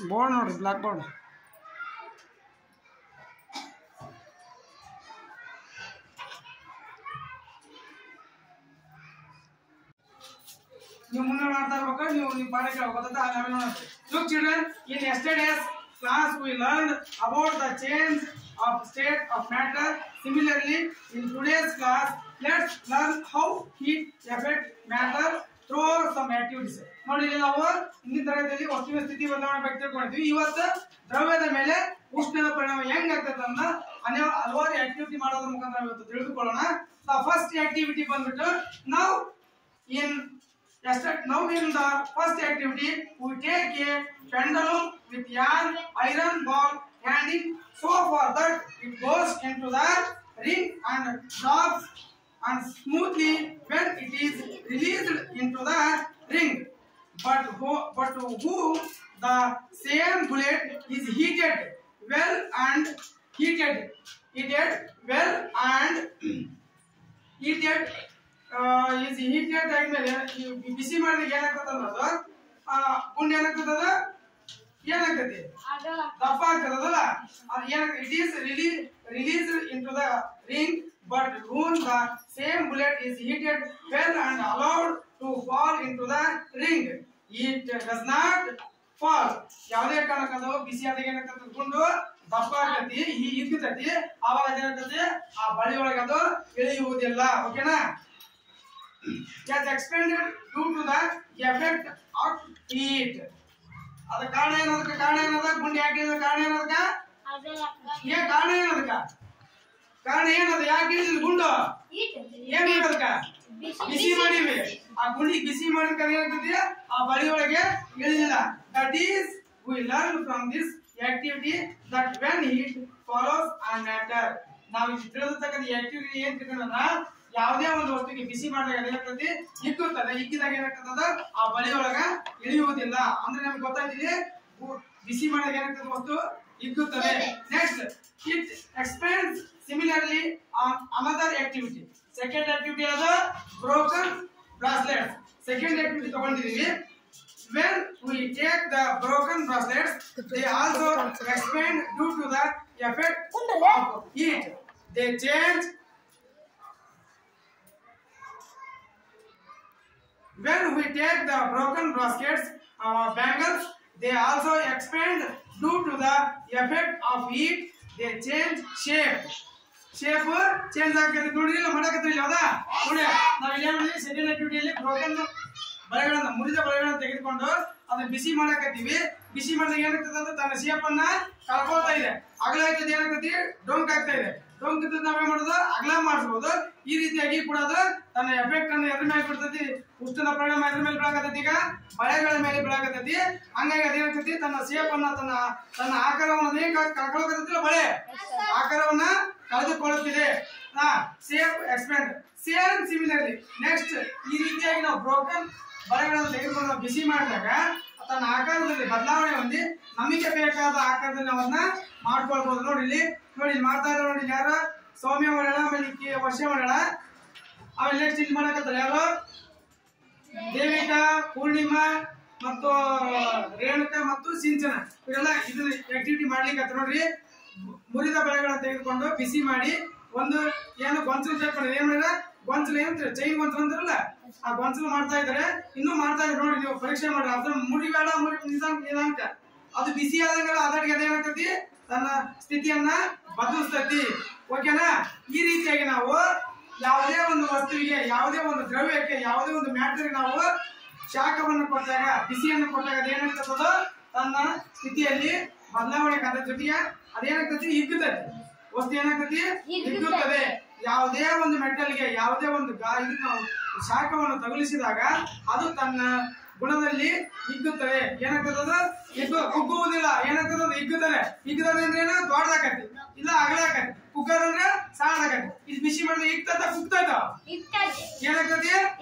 Board ನೋಡ್ರಿ, block board. ನೀವು ಮುಂದೆ ಮಾಡ್ತಾ ಇರ್ಬೇಕು, ನೀವು ಪಾಠ ಕೇಳಬೇಕು. Look children, in yesterday's class we learned about the change of state of matter. Similarly, in today's class, let's learn how heat affects matter through some activities. ನೋಡಿ, ಇಲ್ಲಿ ನಾವು ಇಂದಿನ ತರಗತಿಯಲ್ಲಿ ವಸ್ತುವಿನ ಸ್ಥಿತಿ ಬದಲಾವಣೆ ಬಗ್ಗೆ ತಿಳ್ಕೊಂಡಿದ್ವಿ. ಇವತ್ತು ದ್ರವ್ಯದ ಮೇಲೆ ಉಷ್ಣದ ಪರಿಣಾಮ ಹೆಂಗ್ ಆಗ್ತದೆ ಅಂತ ಹಲವಾರು ಆಕ್ಟಿವಿಟಿ ಮಾಡೋದ್ರ ಮುಖಾಂತರ ಇವತ್ತು ತಿಳಿದುಕೊಳ್ಳೋಣ. ಫಸ್ಟ್ ಆಕ್ಟಿವಿಟಿ ಬಂದ್ಬಿಟ್ಟು in the first activity, we take a pendulum with an iron ball handing so far that it goes into the ring and stops and smoothly when it is released into the ring. But who the same bullet is heated well and heated is heated ಆದ್ಮೇಲೆ ಬಿಸಿ ಮಾಡಿದಾಗ ಏನಾಗ್ತದೆ ಅದು ಗುಂಡು ಏನಾಗ್ತದೆ ದಪ್ಪ ಆಗ್ತದಲ್ಲ. it is released into the ring, but when the same bullet is heated well and allowed to fall into the ring, it does not fall. ಯಾವುದೇ ಕಾರಣಕ್ಕೆ ಅದು ಬಿಸಿ ಆದಾಗ ಏನಾಗ್ತದೆ, ಗುಂಡು ದಪ್ಪ ಆಗ್ತತಿ, ಹಿಗ್ತತಿ, ಆವಾಗ ಏನಾಗ್ತದೆ ಆ ಬಳಿ ಒಳಗೆ ಅದು ಇಳಿಯುವುದಿಲ್ಲ. ಓಕೆನಾ? Gets expanded due to the effect of heat. ಅದ ಕಾರಣ ಏನದ ಗುಂಡಿ ಹಾಕಿದ ಕಾರಣ ಏನದ ಯಾಕೆ ಇಳಿದ ಗುಂಡು ಏನ್ ಅದಕ್ಕ ಬಿಸಿ ಮಾಡಿವಿ. ಆ ಗುಂಡಿ ಬಿಸಿ ಮಾಡಿದ ಏನಾಗ್ತದೆ ಆ ಬಳಿ ಒಳಗೆ ಇಳಿದಿಲ್ಲ. That is, we learn from this activity that when heat follows a matter. ನಾವು ತಿಳಿದಿರ್ತಕ್ಕಂಥ ಆಕ್ಟಿವಿಟಿ ಏನ್ ತಿಳ್ಕೊಂಡ್ರ, ಯಾವುದೇ ಒಂದು ವಸ್ತುವಿಗೆ ಬಿಸಿ ಮಾಡಿದಾಗ ಏನಾಗ್ತದೆ, ಹಿಗ್ಗುತ್ತದೆ. ಹಿಗ್ಗಿದಾಗ ಏನಾಗ್ತದ ಆ ಬಳಿ ಒಳಗ ಇಳಿಯುವುದಿಲ್ಲ. ಅಂದ್ರೆ ನಮ್ಗೆ ಗೊತ್ತಾಗ್ತಿದೆ, ಬಿಸಿ ಮಾಡಿದಾಗ ಏನಾಗ್ತದೆ, ವಸ್ತು ಹಿಗ್ಗುತ್ತದೆ. Next, it expands similarly on another activity. Second activity ಅದ broken bracelets. ಸೆಕೆಂಡ್ ಆಕ್ಟಿವಿಟಿ ತಗೊಂಡಿದೀವಿ. When we take the broken bracelets, they also expand due to the effect of heat. They change. When we take the broken bracelets, bangles, they also expand due to the effect of heat. They change shape. Shape change ಆಗ್ತದೆ. ನೋಡಿ, ಇಲ್ಲ ಮಾಡಕತ್ತೀವಿ ಹೌದಾ? ನೋಡಿ, ನಾವು ಇಲ್ಲಿ ಮಾಡಿದ್ವಿ second ಆಕ್ಟಿವಿಟಿಯಲ್ಲಿ broken ಬಳೆಗಳನ್ನ, ಮುರಿದ ಬಳೆಗಳನ್ನ ತೆಗೆದುಕೊಂಡು ಅದನ್ನ ಬಿಸಿ ಮಾಡಕತ್ತೀವಿ. ಬಿಸಿ ಮಾಡಿದಾಗ ಏನಾಗ್ತದೆ ಅಂದ್ರೆ ತನ್ನ ಶೇಪ್ ಅನ್ನ ಕಳ್ಕೊಳ್ತಾ ಇದೆ. ಅಗಲ ಆಗ್ತದೆ, ಏನಾಗ್ತದೆ ಡೊಂಕ್ ಆಗ್ತಾ ಇದೆ. ಡೊಂಕ್ ಇದ್ದದ್ದು ನಾವೇ ಮಾಡೋದು ಅಗಲ ಮಾಡಿಸ್ಬೋದು. ಈ ರೀತಿಯಾಗಿ ಕೂಡ ಅದು ತನ್ನ ಎಫೆಕ್ಟ್ ಅನ್ನು ಎದ್ರ ಮೇಲೆ ಬಿಡ್ತೈತಿ, ಉಷ್ಣದ ಪರಿಣಾಮ ಎದ್ರ ಮೇಲೆ ಬೀಳಾಕತ್ತೈತಿ, ಈಗ ಬಳೆಗಳ ಮೇಲೆ ಬೀಳಾಕತ್ತೈತಿ. ಹಂಗಾಗಿ ಅದೇನಾಗ್ತೈತಿ, ತನ್ನ ಶೇಪ್ ಅನ್ನ ತನ್ನ ಆಕಾರವನ್ನು ಕಳ್ಕೊಳಕತ್ತಿಲ್ಲ, ಬಳೆ ಆಕಾರವನ್ನ ಕಳೆದುಕೊಳ್ಳುತ್ತಿದೆ. Safe expand same similarly. Next, ಈ ರೀತಿಯಾಗಿ ನಾವು ಬ್ರೋಕನ್ ಬಳೆಗಳನ್ನು ತೆಗೆದುಕೊಂಡು ನಾವು ಬಿಸಿ ಮಾಡಿದಾಗ ತನ್ನ ಆಕಾರದಲ್ಲಿ ಬದಲಾವಣೆ ಹೊಂದಿ ನಮಗೆ ಬೇಕಾದ ಆಕಾರದಲ್ಲಿ ಅವನ್ನ ಮಾಡ್ಕೊಳ್ಬಹುದು. ನೋಡಿ, ಇಲ್ಲಿ ಮಾಡ್ತಾ ಇದ್ದಾರೆ. ನೋಡಿ, ಯಾರು ಸೌಮ್ಯ ಮಾಡೋಣ, ಆಮೇಲೆ ವರ್ಷ ಮಾಡೋಣ, ಆಮೇಲೆ ನೆಕ್ಸ್ಟ್ ಇಲ್ಲಿ ಮಾಡಕತ್ತಾರೆ ಯಾರು ದೇವಿಕಾ, ಪೂರ್ಣಿಮಾ ಮತ್ತು ರೇಣುಕಾ ಮತ್ತು ಸಿಂಚನ. ಇವರೆಲ್ಲ ಇದು ಆಕ್ಟಿವಿಟಿ ಮಾಡ್ಲಿಕ್ಕೆ ನೋಡ್ರಿ. ಮುರಿದ ಬಳೆಗಳನ್ನ ತೆಗೆದುಕೊಂಡು ಬಿಸಿ ಮಾಡಿ ಒಂದು ಏನು ಗೊಂಚಲು ಟೈಪ್ ಮಾಡಿದ್ರೆ, ಏನ್ ಮಾಡಿದ್ರೆ ಗೊಂಚಲು ಏನಂತಾರೆ, ಚೈನ್ ಗೊಂಚಲು ಅಂತಾರಲ್ಲ, ಆ ಗೊಂಚಲು ಮಾಡ್ತಾ ಇದ್ದಾರೆ. ಇನ್ನೂ ಮಾಡ್ತಾ ಇದ್ದಾರೆ. ನೋಡಿ, ನೀವು ಪರೀಕ್ಷೆ ಮಾಡ್ರಿ. ಅದ್ರ ಮುರಿಬೇಡ, ನಿಧಾನಕ ಅದು ಬಿಸಿ ಆದಂಗೆಲ್ಲ ಅದಕ್ಕೆ ಅದೇನಾಗ್ತತಿ, ತನ್ನ ಸ್ಥಿತಿಯನ್ನ ಬದಲಿಸ್ತತಿ. ಓಕೆನಾ? ಈ ರೀತಿಯಾಗಿ ನಾವು ಯಾವುದೇ ಒಂದು ವಸ್ತುವಿಗೆ, ಯಾವುದೇ ಒಂದು ದ್ರವ್ಯಕ್ಕೆ, ಯಾವುದೇ ಒಂದು ಮ್ಯಾಟರ್ಗೆ ನಾವು ಶಾಖವನ್ನು ಕೊಟ್ಟಾಗ, ಬಿಸಿಯನ್ನು ಕೊಟ್ಟಾಗ ಅದೇನಾಗ್ತದ ತನ್ನ ಸ್ಥಿತಿಯಲ್ಲಿ ಬದಲಾವಣೆ ಕಾದ ಜೊತೆಗೆ ಅದೇನಾಗ್ತತಿ, ಹಿಗ್ಗುತ್ತದೆ. ವಸ್ತು ಏನಾಗ್ತತಿ, ಹಿಗ್ಗುತ್ತದೆ. ಯಾವುದೇ ಒಂದು ಮೆಟಲ್ಗೆ, ಯಾವುದೇ ಒಂದು ನಾವು ಶಾಖವನ್ನು ತಗುಲಿಸಿದಾಗ ಅದು ತನ್ನ ಗುಣದಲ್ಲಿ ಹಿಗ್ಗುತ್ತದೆ. ಏನಾಗ್ತದ, ಕುಗ್ಗುವುದಿಲ್ಲ. ಏನಾಗ್ತದ, ಹಿಗ್ಗುತ್ತದೆ. ಹಿಗ್ಗುತ್ತದೆ ಅಂದ್ರೆ ಏನು, ದೊಡ್ಡದಾಕತಿ, ಇಲ್ಲ ಅಗಲಾಕತಿ. ಕುಕ್ಕರ್ ಅಂದ್ರೆ ಸಣ್ಣದಾಕತಿ. ಇದು ಬಿಸಿ ಮಾಡಿದ್ರೆ ಹಿಗ್ತದ, ಕುಗ್ತದ, ಏನಾಗ್ತದೆ,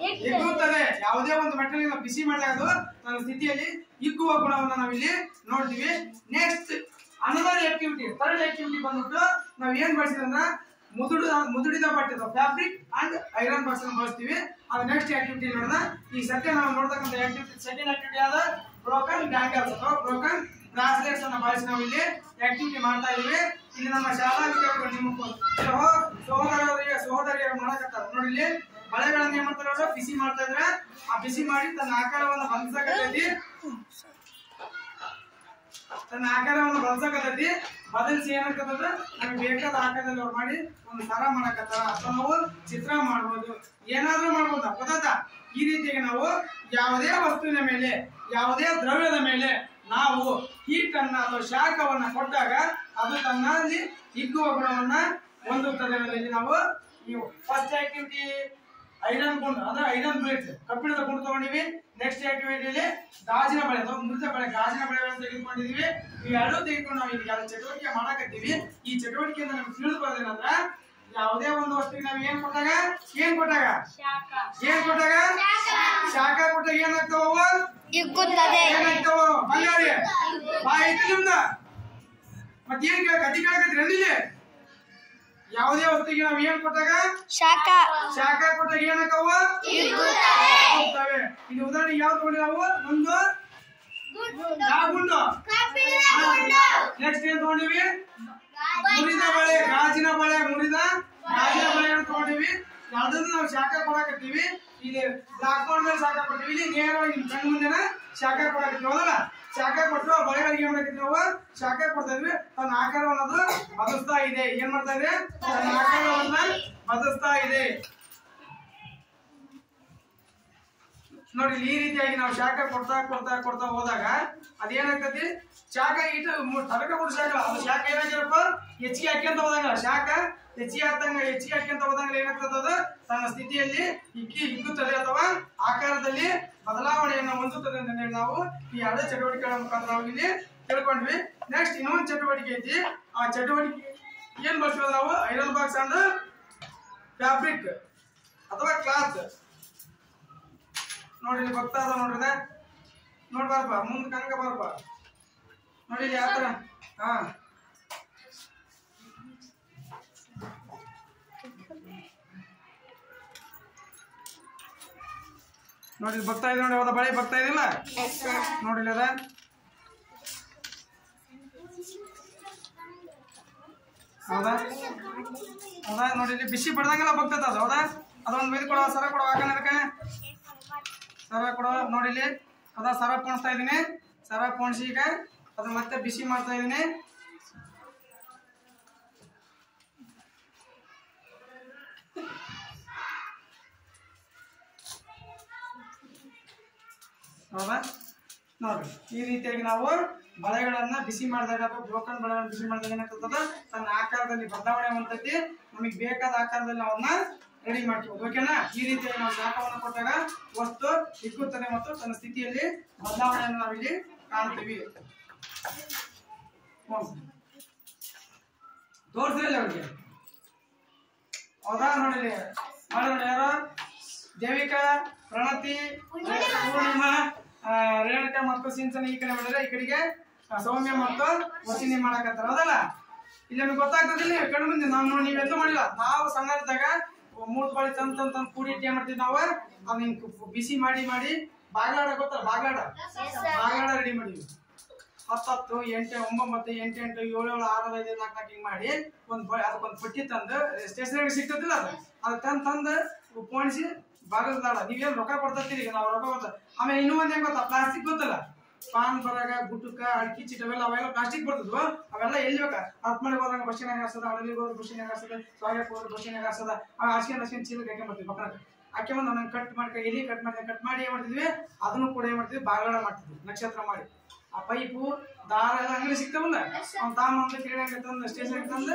ಹಿಗ್ಗುತ್ತದೆ. ಯಾವುದೇ ಒಂದು ಮೆಟಲ್ ನಾವು ಬಿಸಿ ಮಾಡಿದಾಗ ಅದು ತನ್ನ ಸ್ಥಿತಿಯಲ್ಲಿ ಹಿಗ್ಗುವ ಗುಣವನ್ನು ನಾವಿಲ್ಲಿ ನೋಡ್ತೀವಿ. Next, another activity, third activity ಬಂದ್ಬಿಟ್ಟು ನಾವ್ ಏನ್ ಬಳಸಿದ್ರೆ ಅಂದ್ರೆ ಮುದುಡಿದ ಬಟ್ಟೆ ಫ್ಯಾಬ್ರಿಕ್ ಅಂಡ್ ಐರನ್ ಬಾಕ್ಸ್ ಬಳಸ್ತೀವಿ. ಅದು ನೆಕ್ಸ್ಟ್ ಆಕ್ಟಿವಿಟಿ ನೋಡೋಣ. ಈ ಸದ್ಯ ನಾವು ನೋಡ್ತಕ್ಕಂಥ ಆಕ್ಟಿವಿಟಿ ಸೆಕೆಂಡ್ ಆಕ್ಟಿವಿಟಿ ಆದ ಬ್ರೋಕನ್ ಬ್ಯಾಂಗಲ್ಸ್ ಅಥವಾ ಬ್ರೋಕನ್ ಬ್ರಾಸ್ಲೆಟ್ಸ್ ಅನ್ನ ಬಳಸಿ ನಾವು ಇಲ್ಲಿ ಆಕ್ಟಿವಿಟಿ ಮಾಡ್ತಾ ಇದೀವಿ. ಇಲ್ಲಿ ನಮ್ಮ ಶಾಲಾ ವಿದ್ಯಾರ್ಥಿಗಳು ನಿಮ್ಮ ಸಹೋದರಿಯರು ಮಾಡಕತ್ತಾರೆ ನೋಡಿ. ಇಲ್ಲಿ ಬಳೆಗಳನ್ನ ಏನ್ ಮಾಡ್ತಾರೆ ಅವರು ಬಿಸಿ ಮಾಡ್ತಾ ಇದ್ರೆ ಆ ಬಿಸಿ ಮಾಡಿ ತನ್ನ ಆಕಾರವನ್ನು ಬದಲಿಸಕತ್ತೈತಿ. ಬದಲಿಸಿ ಏನಾಗ್ತದ ನಮ್ಗೆ ಬೇಕಾದ ಆಕಾರದಲ್ಲಿ ಅವ್ರು ಮಾಡಿ ಒಂದು ಸರ ಮಾಡಕತ್ತಾರ ಅಥವಾ ನಾವು ಚಿತ್ರ ಮಾಡ್ಬೋದು, ಏನಾದ್ರೂ ಮಾಡ್ಬೋದು. ಗೊತ್ತಾಯ್ತಾ? ಈ ರೀತಿಯಾಗಿ ನಾವು ಯಾವುದೇ ವಸ್ತುವಿನ ಮೇಲೆ ಯಾವುದೇ ದ್ರವ್ಯದ ಮೇಲೆ ನಾವು ಹೀಟ್ ಅನ್ನ ಅಥವಾ ಶಾಖವನ್ನ ಕೊಟ್ಟಾಗ ಅದು ತನ್ನಲ್ಲಿ ಹಿಗ್ಗುವ ಗುಣವನ್ನ ಹೊಂದುತ್ತದೆ ಅನ್ನೋದ್ರಲ್ಲಿ ನಾವು ಈ ಫಸ್ಟ್ ಆಕ್ಟಿವಿಟಿ ಐರನ್ ಗುಂಡ್ ಅಂದ್ರೆ ಐರನ್ ಪ್ಲೇಟ್ ಕಬ್ಬಿಣದ ಗುಂಡು ತಗೊಂಡಿವಿ. ನೆಕ್ಸ್ಟ್ ಆಕ್ಟಿವಿಟಿಯಲ್ಲಿ ಗಾಜಿನ ಬಳೆ ಅಥವಾ ಮೃತ ಬಳೆ ಗಾಜಿನ ಬಳೆಗಳನ್ನು ತೆಗೆದುಕೊಂಡಿದೀವಿ. ಇವೆರಡೂ ತೆಗೆದುಕೊಂಡು ನಾವು ಈಗ ಚಟುವಟಿಕೆ ಮಾಡಕತ್ತೀವಿ. ಈ ಚಟುವಟಿಕೆಯಿಂದ ನಮ್ಗೆ ತಿಳಿದು ಬರೋದೇನಂದ್ರ ಯಾವುದೇ ಒಂದು ವಸ್ತುವಿಗೆ ನಾವು ಏನ್ ಕೊಟ್ಟಾಗ ಶಾಖ ಕೊಟ್ಟಾಗ ಏನಾಗ್ತಾವ ಏನಾಗ್ತಾವ ಬಂಗಾರಿ ಬಾಯ್ತು ನಿಮ್ದ ಮತ್ತೇನ್ ಕತಿ ಕೇಳಕತ್ತೀರಿ ಅಂದಿಲ್ಲಿ. ಯಾವುದೇ ವಸ್ತುವಿಗೆ ನಾವು ಏನ್ ಕೊಟ್ಟಾಗ ಶಾಖ ಕೊಟ್ಟಾಗ ಏನಾಗ್ತಾವ ಹೋಗ್ತವೆ. ಇಲ್ಲಿ ಉದಾಹರಣೆ ಯಾವ ತಗೊಂಡಿ ನಾವು ಒಂದು ಗುಂಡು. ನೆಕ್ಸ್ಟ್ ಏನ್ ತಗೊಂಡಿವಿ ಮುರಿದ ಬಳೆ ಗಾಜಿನ ಬಳೆ ತಗೊಂಡಿವಿ. ಯಾವ್ದನ್ನು ನಾವು ಶಾಖ ಕೊಡಕತ್ತೀವಿ. ಇಲ್ಲಿ ಬ್ಲಾಕ್ ಬೋರ್ಡ್ ಮೇಲೆ ಶಾಖ ಕೊಟ್ಟಿವಿ. ಇಲ್ಲಿ ನೇರವಾಗಿ ನಿಮ್ ಕಣ್ಣು ಮುಂದೆನ ಶಾಖ ಕೊಡಕತ್ತೀವಿ. ಹೌದಲ್ಲ? ಶಾಖ ಕೊಟ್ಟು ಬಳೆಗಳಿಗೆ ಏನ್ ಮಾಡಕತ್ತೀವಿ ನಾವು ಶಾಖ ಕೊಡ್ತಾ ಇದ್ವಿ. ತನ್ನ ಆಕಾರವನ್ನು ಅದು ಬದಲಿಸ್ತಾ ಇದೆ. ಏನ್ ಮಾಡ್ತಾ ಇದೆ? ತನ್ನ ಆಕಾರವನ್ನ ಬದಲಿಸ್ತಾ ಇದೆ. ನೋಡಿ ಈ ರೀತಿಯಾಗಿ ನಾವು ಶಾಖ ಕೊಡ್ತಾ ಹೋದಾಗ ಅದೇನಾಗ್ತತಿ ಶಾಖ ಇಟ್ಟು ತರಕ ಕೊಡ ಶಾಖ ಅದು ಶಾಖ ಏನಾಗಿರಪ್ಪ ಹೆಚ್ಚಿಗೆ ಹಾಕ್ಯಂತ ಹೋದಂಗ ಶಾಖ ಹೆಚ್ಚಿಗೆ ಹಾಕ್ಯಂತ ಹೋದಂಗ ಏನಾಗ್ತದ ಅದು ತನ್ನ ಸ್ಥಿತಿಯಲ್ಲಿ ಹಿಗ್ಗುತ್ತದೆ ಅಥವಾ ಆಕಾರದಲ್ಲಿ ಬದಲಾವಣೆಯನ್ನು ಹೊಂದುತ್ತದೆ ಅಂತ ಹೇಳಿ ನಾವು ಈ ಎರಡು ಚಟುವಟಿಕೆಗಳ ಮುಖಾಂತರ ನಾವು ಇಲ್ಲಿ ತಿಳ್ಕೊಂಡ್ವಿ. ನೆಕ್ಸ್ಟ್ ಇನ್ನೊಂದು ಚಟುವಟಿಕೆ ಐತಿ. ಆ ಚಟುವಟಿಕೆ ಏನ್ ಬಳಸ್ತೀವಿ ನಾವು ಐರನ್ ಬಾಕ್ಸ್ ಅಂಡ್ ಫ್ಯಾಬ್ರಿಕ್ ಅಥವಾ ಕ್ಲಾತ್. ನೋಡಿ ಇಲ್ಲಿ ಬರ್ತಾ ಅದ ನೋಡ್ರಿ ನೋಡ್ಬಾರಪ್ಪ ಮುಂದೆ ಕನಕ ಬಾರಪ್ಪ ನೋಡಿ ಇಲ್ಲಿ ಯಾತ್ರ ನೋಡಿ ಬರ್ತಾ ಇದೆ ನೋಡಿ. ಹೌದಾ? ಬಳೆ ಬರ್ತಾ ಇದಿಲ್ಲ ನೋಡಿ ಅದ ಹೌದಾ ನೋಡಿ ಇಲ್ಲಿ ಬಿಸಿ ಬಡ್ದಂಗೆಲ್ಲ ಬಗ್ತದ ಅದು. ಹೌದಾ? ಅದೊಂದು ಮೇದ್ ಕೊಡುವ ಸರ ಕೊಡುವ ಹಾಕನದಕ್ಕೆ ಸರ ಕೊಡುವ ನೋಡಿ ಇಲ್ಲಿ ಅದ ಸರ ಪೋಣಿಸ್ತಾ ಇದೀನಿ. ಸರ ಪೋಣಿಸಿ ಈಗ ಅದನ್ನ ಮತ್ತೆ ಬಿಸಿ ಮಾಡ್ತಾ ಇದೀನಿ. ಹೌದಾ? ನೋಡ್ರಿ ಈ ರೀತಿಯಾಗಿ ನಾವು ಬಳೆಗಳನ್ನ ಬಿಸಿ ಮಾಡಿದಾಗ ಅಥವಾ ಬ್ರೋಕನ್ ಬಳೆಗಳನ್ನ ಬಿಸಿ ಮಾಡಿದಾಗ ಏನಾಗ್ತದ ತನ್ನ ಆಕಾರದಲ್ಲಿ ಬದಲಾವಣೆ ಹೊಂದೈತಿ. ನಮಗೆ ಬೇಕಾದ ಆಕಾರದಲ್ಲಿ ಅವನ್ನ ರೆಡಿ ಮಾಡ್ತೀವಿ. ಓಕೆನಾ? ಈ ರೀತಿಯಾಗಿ ನಾವು ಶಾಖವನ್ನು ಕೊಟ್ಟಾಗ ವಸ್ತು ಹಿಗ್ಗುತ್ತದೆ ಮತ್ತು ತನ್ನ ಸ್ಥಿತಿಯಲ್ಲಿ ಬದಲಾವಣೆಯನ್ನು ನಾವಿಲ್ಲಿ ಕಾಣ್ತೀವಿ. ತೋರಿಸಿಲ್ಲ ಅವ್ರಿಗೆ. ಹೌದಾ? ನೋಡಿ ಮಾಡಿ ಯಾರು ದೇವಿಕಾ, ಪ್ರಣತಿ, ಪೂರ್ಣಿಮಾ, ರೇಣುಕಾ ಮತ್ತು ಸಿಂಚನ ಈ ಕಡೆ ಮಾಡಿದ್ರೆ ಈ ಕಡೆಗೆ ಸೌಮ್ಯ ಮತ್ತು ವಸಿನಿ ಮಾಡಕತ್ತಾರ. ಹೌದಲ್ಲ? ಇಲ್ಲಿ ನಮ್ಗೆ ಗೊತ್ತಾಗ್ತದಿಲ್ಲ ಕಣ್ಣು ಮುಂದೆ ನಾವು ನೀವೆಲ್ಲ ಮಾಡಿಲ್ಲ. ನಾವು ಸಣ್ಣದಾಗ 3 ಬಾಳಿ ತಂದ್ ಕೂಡಿ ಏನ್ ಮಾಡ್ತೀವಿ ನಾವು ಅದನ್ನ ಬಿಸಿ ಮಾಡಿ ಬಾಗ್ಲಾಡ ಗೊತ್ತಲ್ಲ? ಬಾಗ್ಲಾಡ ರೆಡಿ ಮಾಡಿದ್ವಿ. 10 8 9 8 8 7 7 6 5 4 4 ಹಿಂಗ್ ಮಾಡಿ ಅದಕ್ಕೊಂದು ಪಟ್ಟಿ ತಂದು ಸ್ಟೇಷನರಿ ಸಿಗ್ತದಿಲ್ಲ ಅದು ತಂದು ಪೋಣಿಸಿ ಬಾಗಲ್ದಾಡ. ನೀವೇನ್ ರೊಕ್ಕ ಕೊಡ್ತೀರಿ ಈಗ ನಾವು ರೊಕ್ಕ ಕೊಡ್ತಾ. ಆಮೇಲೆ ಇನ್ನೂ ಒಂದ್ ಹೆಂಗ್ ಗೊತ್ತಾ ಪ್ಲಾಸ್ಟಿಕ್ ಗೊತ್ತಲ್ಲ ಪಾನ್ ಬರಾಗ ಗುಟ್ಟಕ ಅಡಿಕೆ ಚೀಟ ಅವೆಲ್ಲ ಪ್ಲಾಸ್ಟಿಕ್ ಬರ್ತದ್ವು. ಅವೆಲ್ಲ ಎಲ್ಲಿ ಬೇಕಾ ಹತ್ ಮನೆಗೆ ಹೋದಾಗ ಬಸ್ಸಿನಾಗ ಹಾರ್ಸದ, ಅಡಲಿಗೆ ಹೋದ್ರೆ ಬಸ್ಸಿನಾಗ ಹಾರ್ಸದ, ಸ್ವಾಗಕ್ಕೆ ಹೋದ್ರೆ ಬಸ್ಸಿನಾಗ ಹಾರ್ಸದ. ಅರ್ಸ್ಕೊಂಡ್ ಚೀಲಕ್ಕೆ ಹಾಕೊಂಡ್ಬರ್ತೀವಿ ಪಕ್ಕನ ಹಾಕೊಂಡ್ ನಾನು ಕಟ್ ಮಾಡಿ ಏನ್ ಮಾಡ್ತಿದ್ವಿ ಅದನ್ನು ಕೂಡ ಏನ್ ಮಾಡ್ತಿದ್ವಿ ಬಾಗಲಾಡ ಮಾಡ್ತಿದ್ವಿ ನಕ್ಷತ್ರ ಮಾಡಿ. ಆ ಪೈಪು ದಾರ ಎಲ್ಲ ಅಂಗಡಿ ಸಿಗ್ತಾವಲ್ಲ ಅವ್ನು ತಾಮಂದು ಕ್ರೀಡೆಗೆ ತಂದು ಸ್ಟೇಷನ್ಗೆ ತಂದು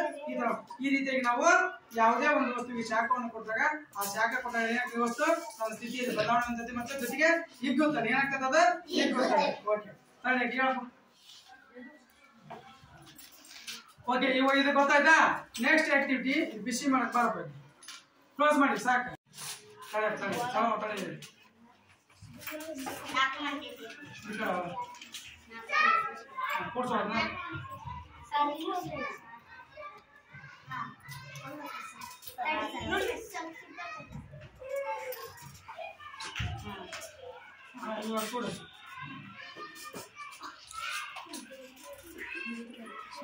ಈ ರೀತಿಯಾಗಿ ನಾವು ಯಾವುದೇ ಒಂದು ವಸ್ತುವಿಗೆ ಶಾಖವನ್ನು ಕೊಟ್ಟಾಗ ಆ ಶಾಖ ಕೊಟ್ಟಾಗ ಏನಾಗ್ತದೆ ವಸ್ತು ತನ್ನ ಸ್ಥಿತಿಯಲ್ಲಿ ಬದಲಾವಣೆ ಹೊಂದತೆ ಮತ್ತೆ ಜೊತೆಗೆ ಹಿಗ್ಗುತ್ತದೆ. ಏನಾಗ್ತದೆ? ಹಿಗ್ಗುತ್ತದೆ. ಓಕೆ ಓಕೆ ಇವಾಗ ಇದು ಗೊತ್ತಾಯ್ತಾ? ನೆಕ್ಸ್ಟ್ ಆಕ್ಟಿವಿಟಿ ಬಿಸಿ ಮಾಡಕ್ ಬರಬೇಕು. ಕ್ಲೋಸ್ ಮಾಡಿ ಸಾಕು. ತಡೆ ಕೊಡ್ಸೋಣ ಇವಾಗ ಕೊಡು.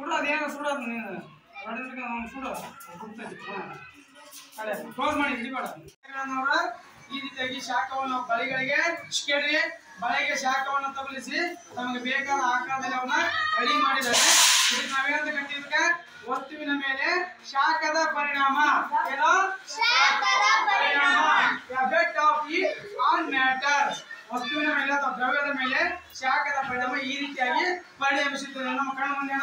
ಸುಡು ಅದೇನು ಸುಡೋದು ನೀನು ಸುಡು ಅದೇ ಕ್ಲೋಸ್ ಮಾಡಿ ಇಲ್ಲಿ ಬೇಡ ಈ ರೀತಿಯಾಗಿ ಶಾಖವನ್ನು ಬಳೆಗಳಿಗೆ ಕೇಳಿ ಬಳೆಗೆ ಶಾಖವನ್ನು ತಗುಲಿಸಿ ತಮಗೆ ಬೇಕಾದ ಆಕಾರದಲ್ಲಿ ಅವನ್ನ ರೆಡಿ ಮಾಡಿದ್ದಾರೆ. ಇದಕ್ಕೆ ನಾವೇನಂತ ಕಟ್ಟಿದ್ರೆ ವಸ್ತುವಿನ ಮೇಲೆ ಶಾಖದ ಪರಿಣಾಮ ಏನೋ ಪರಿಣಾಮ effect of heat on matter. ವಸ್ತುವಿನ ಮೇಲೆ ಅಥವಾ ದ್ರವ್ಯದ ಮೇಲೆ ಶಾಖದ ಪರಿಣಾಮ ಈ ರೀತಿಯಾಗಿ ಪರಿಣಮಿಸುತ್ತದೆ. ನಮ್ಮ ಕಣ್ಣು ಮುಂದೆ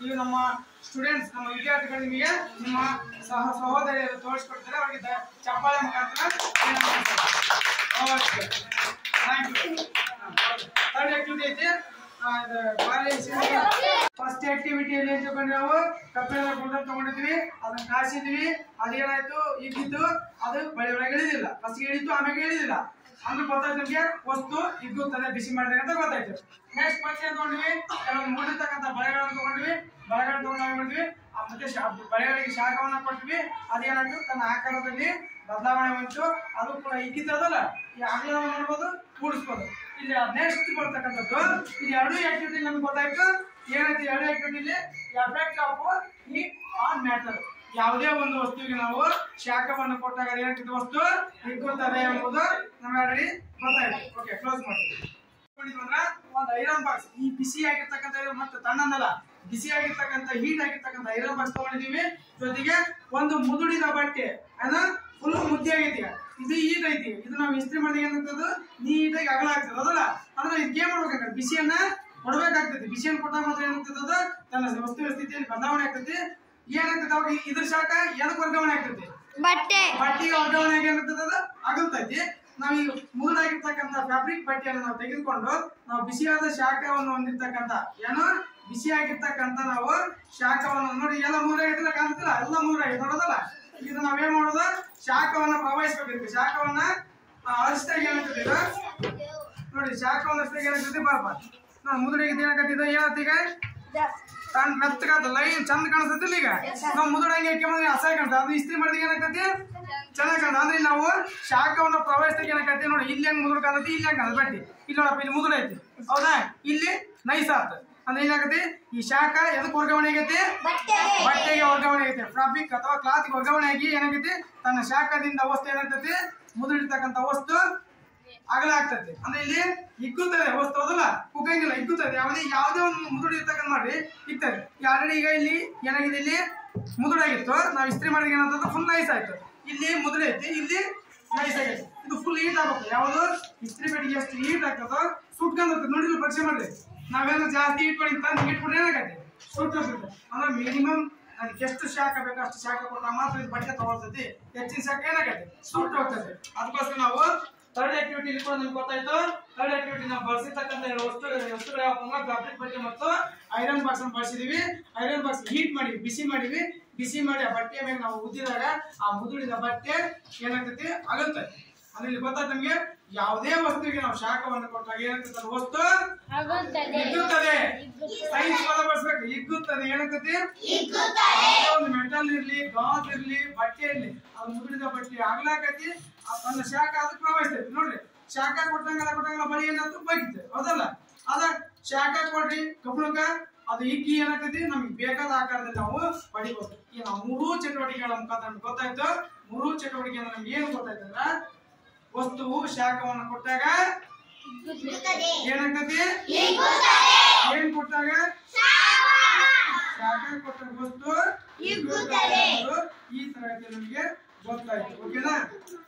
ಈಗ ನಮ್ಮ ಸ್ಟೂಡೆಂಟ್ಸ್ ನಮ್ಮ ವಿದ್ಯಾರ್ಥಿಗಳು ನಿಮಗೆ ನಿಮ್ಮ ಸಹೋದರಿಯರು ತೋರಿಸ್ಕೊಡ್ತಾರೆ. ಅವರಿಗೆ ಚಪ್ಪಾಳೆ ಮುಖಾಂತರ ಥರ್ಡ್ ಆಕ್ಟಿವಿಟಿ ಐತಿ. ಫಸ್ಟ್ ಆಕ್ಟಿವಿಟಿಯಲ್ಲಿ ಏನ್ ತಗೊಂಡ್ವಿ ನಾವು ಕಬ್ಬಿಣದ ಗುಂಡನ್ನು ತಗೊಂಡಿದ್ವಿ, ಅದನ್ನ ಕಾಸಿದ್ವಿ, ಅದೇನಾಯ್ತು ಇದ್ದಿದ್ದು ಅದು ಬಳಿ ಒಳಗೆ ಇಳಿದಿಲ್ಲ. ಫಸ್ಟ್ ಇಳಿತು ಆಮೇಲೆ ಇಳಿದಿಲ್ಲ ಅಂದ್ರೆ ಗೊತ್ತಾಯ್ತು ನಮ್ಗೆ ವಸ್ತು ಇಗ್ಗುತ್ತದೆ ಬಿಸಿ ಮಾಡಿದಾಗ ಅಂತ ಗೊತ್ತಾಯ್ತು. ನೆಕ್ಸ್ಟ್ ಮತ್ತೆ ಏನ್ ತಗೊಂಡ್ವಿ ಮೂಡಿರ್ತಕ್ಕಂಥ ಬಳೆಗಳನ್ನು ತಗೊಂಡ್ವಿ, ಬಳೆಗಳನ್ನು ತಗೊಂಡು ಮಾಡಿದ್ವಿ ಮತ್ತೆ ಬಳೆಗಳಿಗೆ ಶಾಖವನ್ನ ಕೊಟ್ವಿ. ಅದೇನಾಯ್ತು ತನ್ನ ಆಕಾರದಲ್ಲಿ ಬದಲಾವಣೆ ಬಂತು. ಅದು ಕೂಡ ಇಕ್ಕಿದ್ದಲ್ಲ ಈ ಅಗಲವನ್ನು ನೋಡ್ಬೋದು ಕೂಡಿಸ್ಬೋದು. ಇಲ್ಲಿ ನೆಕ್ಸ್ಟ್ ಬರ್ತಕ್ಕಂಥದ್ದು ಇದು ಎರಡು ಆಕ್ಟಿವಿಟಿ ನಮ್ಗೆ ಗೊತ್ತಾಯ್ತು. ಏನಾಯ್ತು ಎರಡು ಆಕ್ಟಿವಿಟಿಲಿ effect of heat on matter. ಯಾವುದೇ ಒಂದು ವಸ್ತುವಿಗೆ ನಾವು ಶಾಖವನ್ನು ಕೊಟ್ಟಾಗ ಏನಾಗ್ತದೆ ವಸ್ತು ಹಿಗ್ಗುತ್ತದೆ ಎಂಬುದು ನಮ್ಗೆ ಆಲ್ರೆಡಿ ಗೊತ್ತಾಯ್ತು. ಓಕೆ ಕ್ಲೋಸ್ ಮಾಡಿ. ಒಂದು ಐರನ್ ಬಾಕ್ಸ್ ಈ ಬಿಸಿ ಆಗಿರ್ತಕ್ಕಂಥ ಮತ್ತೆ ತಣ್ಣಂದಲ್ಲ ಬಿಸಿ ಆಗಿರ್ತಕ್ಕಂಥ ಹೀಟ್ ಆಗಿರ್ತಕ್ಕಂಥ ಐರನ್ ಬಾಕ್ಸ್ ತಗೊಂಡಿದೀವಿ. ಜೊತೆಗೆ ಒಂದು ಮುದುಡಿದ ಬಟ್ಟೆ ಅದ ಫುಲ್ ಮುದ್ದೆ ಆಗೈತಿ. ಇದು ಈಗ ಐತಿ. ಇದು ನಾವು ಇಸ್ತ್ರಿ ಮಾಡಿದಾಗ ಏನಾಗ್ತದೆ ನೀಟಾಗಿ ಅಗಲ ಆಗ್ತದೆ ಅದಲ್ಲ. ಅಂದ್ರೆ ಇದಕ್ಕೆ ಏನ್ ಮಾಡ್ಬೇಕಾಗ್ತದೆ ಬಿಸಿಯನ್ನ ಕೊಡ್ಬೇಕಾಗ್ತದೆ. ಬಿಸಿಯನ್ನು ಕೊಟ್ಟಾಗ ಮಾತ್ರ ಏನಾಗ್ತದೆ ತನ್ನ ವಸ್ತುವಿನ ಸ್ಥಿತಿಯಲ್ಲಿ ಬದಲಾವಣೆ ಆಗ್ತದೆ. ಏನಾಗ್ತದೆ ಅವಾಗ ಇದ್ರ ಶಾಖ ಎದಕ್ಕೆ ವರ್ಗಾವಣೆ ಆಗ್ತದೆ ಬಟ್ಟೆಗೆ ವರ್ಗಾವಣೆ ಆಗಿ ಏನಾಗ್ತದೆ ಅದು ಅಗಲ್ತೈತಿ. ನಾವು ಈ ಮುದುಡಾಗಿರ್ತಕ್ಕಂಥ ಫ್ಯಾಬ್ರಿಕ್ ಬಟ್ಟೆಯನ್ನು ನಾವು ತೆಗೆದುಕೊಂಡು ನಾವು ಬಿಸಿಯಾದ ಶಾಖವನ್ನು ಹೊಂದಿರ್ತಕ್ಕಂಥ ಏನೋ ಬಿಸಿ ಆಗಿರ್ತಕ್ಕಂಥ ನಾವು ಶಾಖವನ್ನು ನೋಡಿ ಎಲ್ಲ ಮೂರಾಗಿಲ್ಲ ಕಾಣ್ತಿಲ್ಲ ಎಲ್ಲ ಮೂರಾಗಿ ನೋಡೋದಲ್ಲ. ಇದು ನಾವೇನ್ ಮಾಡೋದು ಶಾಖವನ್ನ ಪ್ರವಹಿಸ್ಬೇಕು. ಶಾಖವನ್ನ ಅರಿಸಿದಾಗ ಏನಾಗ್ತದೆ ನೋಡಿ ಶಾಖವನ್ನು ಅರಿಸಿದಾಗ ಏನಾಗ್ತದೆ ಬಾರಪ್ಪ ನಾವು ಮುದುಡಿಗೆ ಏನಾಗತ್ತಿದ್ದು ಏನತ್ತೀಗ ತಾನು ಮೆತ್ತಗಾದ ಲೈನ್ ಚಂದ ಕಾಣಿಸ್ತೈತಿಲ್ಲ. ಈಗ ನಾವು ಮುದುಡಂಗೆ ಹಾಕಿ ಅಸಹ್ಯ ಕಾಣ್ತದೆ. ಅದು ಇಸ್ತ್ರಿ ಮಾಡಿದಾಗ ಏನಾಗ್ತೈತಿ ಚೆನ್ನಾಗಿ ಕಾಣ್ತದೆ. ಅಂದ್ರೆ ನಾವು ಶಾಖವನ್ನು ಪ್ರವಹಿಸಿದಾಗ ಏನಾಗತ್ತೆ ನೋಡಿ ಇಲ್ಲಿ ಹೆಂಗ್ ಮುದುಡ್ ಕಾಣತಿ ಇಲ್ಲಿ ಹೆಂಗ್ ಕಾಣತ್ತೆ ಬಟ್ಟಿ ಇಲ್ಲಿ ನೋಡಪ್ಪ ಇಲ್ಲಿ ಮುದುಡ ಐತಿ ಹೌದಾ. ಇಲ್ಲಿ ನೈಸ್ ಆತ ಅಂದ್ರೆ ಏನಾಗತ್ತೆ ಈ ಶಾಖ ಎದಕ್ಕೆ ವರ್ಗಾವಣೆ ಆಗೈತಿ ಬಟ್ಟೆಗೆ ವರ್ಗಾವಣೆ ಆಗೈತೆ. ಫ್ಯಾಬ್ರಿಕ್ ಅಥವಾ ಕ್ಲಾತ್ ವರ್ಗಾವಣೆ ಆಗಿ ಏನಾಗೈತಿ ತನ್ನ ಶಾಖದಿಂದ ವಸ್ತು ಏನಾಗ್ತೈತಿ ಮುದುಡಿರ್ತಕ್ಕಂಥ ವಸ್ತು ಅಗಲ ಆಗ್ತದೆ. ಅಂದ್ರೆ ಇಲ್ಲಿ ಇಕ್ಕುತ್ತದೆ ವಸ್ತು ಅದಲ್ಲ ಕುಕ್ಕಂಗಿಲ್ಲ ಇಕ್ಕುತ್ತದೆ. ಯಾವುದೇ ಒಂದು ಮುದುಡಿ ಇರ್ತಕ್ಕಂಥ ಮಾಡ್ರಿ ಇಕ್ತದೆ. ಆಲ್ರೆಡಿ ಈಗ ಇಲ್ಲಿ ಏನಾಗಿದೆ ಇಲ್ಲಿ ಮುದುಡಾಗಿತ್ತು ನಾವು ಇಸ್ತ್ರಿ ಮಾಡಿದಾಗ ಏನಾಗ್ತದೆ ಫುಲ್ ನೈಸ್ ಆಯ್ತು. ಇಲ್ಲಿ ಮುದುಡಿ ಐತಿ ಇಲ್ಲಿ ನೈಸ್ ಆಗೈತಿ. ಇದು ಫುಲ್ ಹೀಟ್ ಆಗ್ಬೇಕು. ಯಾವುದು ಇಸ್ತ್ರಿ ಬೆಡಿಗೆ ಎಷ್ಟು ಹೀಟ್ ಆಗ್ತದೋ ಸುಟ್ಕೊಂಡ್ ನೋಡಿ ಪರೀಕ್ಷೆ ಮಾಡ್ರಿ. ನಾವೇನು ಜಾಸ್ತಿ ಹೀಟ್ ಮಾಡಿ ತಂದು ಹೀಟ್ ಕೊಟ್ರೆ ಏನಾಗತ್ತೆ ಸುಟ್ಟೋಗ್ತದೆ. ಅಂದ್ರೆ ಮಿನಿಮಮ್ ಅದಕ್ಕೆ ಎಷ್ಟು ಶಾಖ ಬೇಕು ಅಷ್ಟು ಶಾಖ ಕೊಟ್ಟಾಗ ಮಾತ್ರ ಇದು ಬಟ್ಟೆ ತಗೊಳ್ತೈತಿ. ಹೆಚ್ಚಿನ ಶಾಖ ಏನಾಗತ್ತೆ ಸುಟ್ಟು ಹೋಗ್ತದೆ. ಅದಕ್ಕೋಸ್ಕರ ನಾವು ಥರ್ಡ್ ಆಕ್ಟಿವಿಟಿ ಇಲ್ಲಿ ಕೂಡ ನಮ್ಗೆ ಗೊತ್ತಾಯ್ತು. ಥರ್ಡ್ ಆಕ್ಟಿವಿಟಿ ನಾವು ಬಳಸಿರ್ತಕ್ಕಂಥ ವಸ್ತುಗಳು ಯಾವಪ್ಪ ಫ್ಯಾಬ್ರಿಕ್ ಬಟ್ಟೆ ಮತ್ತು ಐರನ್ ಬಾಕ್ಸ್ ಅನ್ನು ಬಳಸಿದೀವಿ. ಐರನ್ ಬಾಕ್ಸ್ ಹೀಟ್ ಮಾಡಿವಿ ಬಿಸಿ ಮಾಡಿವಿ. ಬಿಸಿ ಮಾಡಿ ಆ ಬಟ್ಟೆಯ ಮೇಲೆ ನಾವು ಉದ್ದಿದಾಗ ಆ ಮುದುಡಿದ ಬಟ್ಟೆ ಏನಾಗ್ತೈತಿ ಅಗಲ್ತದೆ. ಅಂದ್ರೆ ಇಲ್ಲಿ ಗೊತ್ತಾಯ್ತು ನಮ್ಗೆ ಯಾವುದೇ ವಸ್ತುವಿಗೆ ನಾವು ಶಾಖವನ್ನು ಕೊಟ್ಟಾಗ ಏನಾಗ್ತದೆ ವಸ್ತು ಹಿಗ್ಗುತ್ತದೆ. ಸೈನ್ಸ್ ಪದ ಬಳಸ್ಬೇಕು ಹಿಗ್ಗುತ್ತದೆ. ಏನಾಗ್ತದೆ ಒಂದು ಮೆಟಲ್ ಇರ್ಲಿ ಗಾಜ್ ಇರ್ಲಿ ಬಟ್ಟೆ ಇರ್ಲಿ ಅದು ಮುದುಡಿದ ಬಟ್ಟೆ ಆಗ್ಲಾಕತಿ ತನ್ನ ಶಾಖ ಅದಕ್ಕೆ ಪ್ರವಹಿಸ್ತೈತಿ. ನೋಡ್ರಿ ಶಾಖ ಕೊಟ್ಟಂಗೆಲ್ಲ ಬಳಿ ಏನಾದ್ರು ಬೈತೈತೆ ಹೌದಲ್ಲ. ಅದ ಶಾಖ ಕೊಡ್ರಿ ಕಬ್ಬಣಕ್ಕ ಅದು ಹಿಗ್ಗಿ ಏನಾಗ್ತೈತಿ ನಮ್ಗೆ ಬೇಕಾದ ಆಕಾರದಲ್ಲಿ ನಾವು ಪಡಿಬಹುದು. ಈ ನಾವು ಮೂರೂ ಚಟುವಟಿಕೆಗಳ ಮುಖಾಂತರ ನಮ್ಗೆ ಗೊತ್ತಾಯ್ತು. ಮೂರೂ ಚಟುವಟಿಕೆ ಅಂದ್ರೆ ನಮ್ಗೆ ಏನು ಗೊತ್ತಾಯ್ತು ಅಂದ್ರ ವಸ್ತುವು ಶಾಖವನ್ನು ಕೊಟ್ಟಾಗ ಏನಾಗ್ತತಿ ಏನ್ ಕೊಟ್ಟಾಗ ಶಾಖ ಕೊಟ್ಟಾಗ ವಸ್ತು ಈ ತರಗತಿ ನಮ್ಗೆ ಗೊತ್ತಾಯ್ತು. ಓಕೆನಾ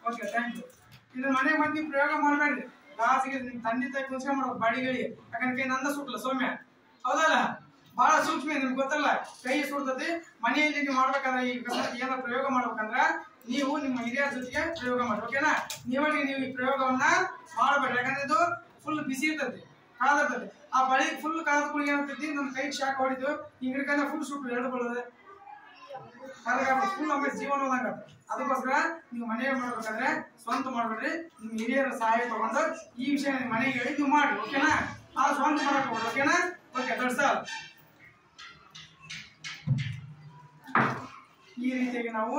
ಓಕೆ ಥ್ಯಾಂಕ್ ಯು. ಇದು ಮನೆಗೆ ಬಂದು ಪ್ರಯೋಗ ಮಾಡಬೇಡ್ರಿ. ಗಾಸಿಗೆ ನಿಮ್ ತಂದೆ ತಾಯಿ ಕುಂಸ್ಕೊಂಡ್ ಮಾಡ್ಬೇಕು ಬಾಡಿಗಳಿಗೆ. ಯಾಕಂದ್ರೆ ನಂದ ಸುಟ್ಲ ಸೌಮ್ಯ ಹೌದಲ್ಲ ಬಹಳ ಸೂಕ್ಷ್ಮ ನಿಮ್ಗೆ ಗೊತ್ತಲ್ಲ ಕೈ ಸುಡ್ತತಿ. ಮನೆಯಲ್ಲಿ ನೀವು ಮಾಡ್ಬೇಕಂದ್ರೆ ಈಗ ಏನಾರ ಪ್ರಯೋಗ ಮಾಡ್ಬೇಕಂದ್ರ ನೀವು ನಿಮ್ಮ ಹಿರಿಯರ ಜೊತೆಗೆ ಪ್ರಯೋಗ ಮಾಡಿ. ಓಕೆನಾ ನೀವರಿಗೆ ನೀವು ಈ ಪ್ರಯೋಗವನ್ನ ಮಾಡಬೇಡ್ರಿ. ಯಾಕಂದ್ರೆ ಇದು ಫುಲ್ ಬಿಸಿ ಇರ್ತದೆ ಕಾದಿರ್ತದೆ. ಆ ಬಳಿ ಫುಲ್ ಕಾದ ಕುಳಿಗೆ ಏನಾಗ್ತೈತಿ ನಮ್ಮ ಕೈಗೆ ಶಾಖ ಹೊಡಿತು ಈ ಗಿಡಕನ್ನ ಫುಲ್ ಸುಟ್ಟು ಎರಡು ಬೀಳೋದು ಫುಲ್ ನಮಗೆ ಜೀವನ ಹೋದಂಗ. ಅದಕ್ಕೋಸ್ಕರ ನೀವು ಮನೆಗೆ ಮಾಡ್ಬೇಕಾದ್ರೆ ಸ್ವಂತ ಮಾಡ್ಬೇಡ್ರಿ. ನಿಮ್ ಹಿರಿಯರ ಸಹಾಯ ತಗೊಂಡು ಈ ವಿಷಯ ನಿಮ್ಮ ಮನೆಗೆ ಹೇಳಿ ನೀವು ಮಾಡ್ರಿ. ಓಕೆನಾ ಅದು ಸ್ವಂತ ಮಾಡಕ್ ಹೋಗ್ರಿ. ಓಕೆನಾ ಓಕೆ ದಟ್ಸ್ ಆಲ್. ಈ ರೀತಿಯಾಗಿ ನಾವು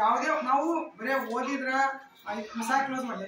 ಯಾವುದೇ ನಾವು ಬರೇ ಓದಿದ್ರ ಸಾಕು ಕ್ಲೋಸ್ ಮಾಡಿ.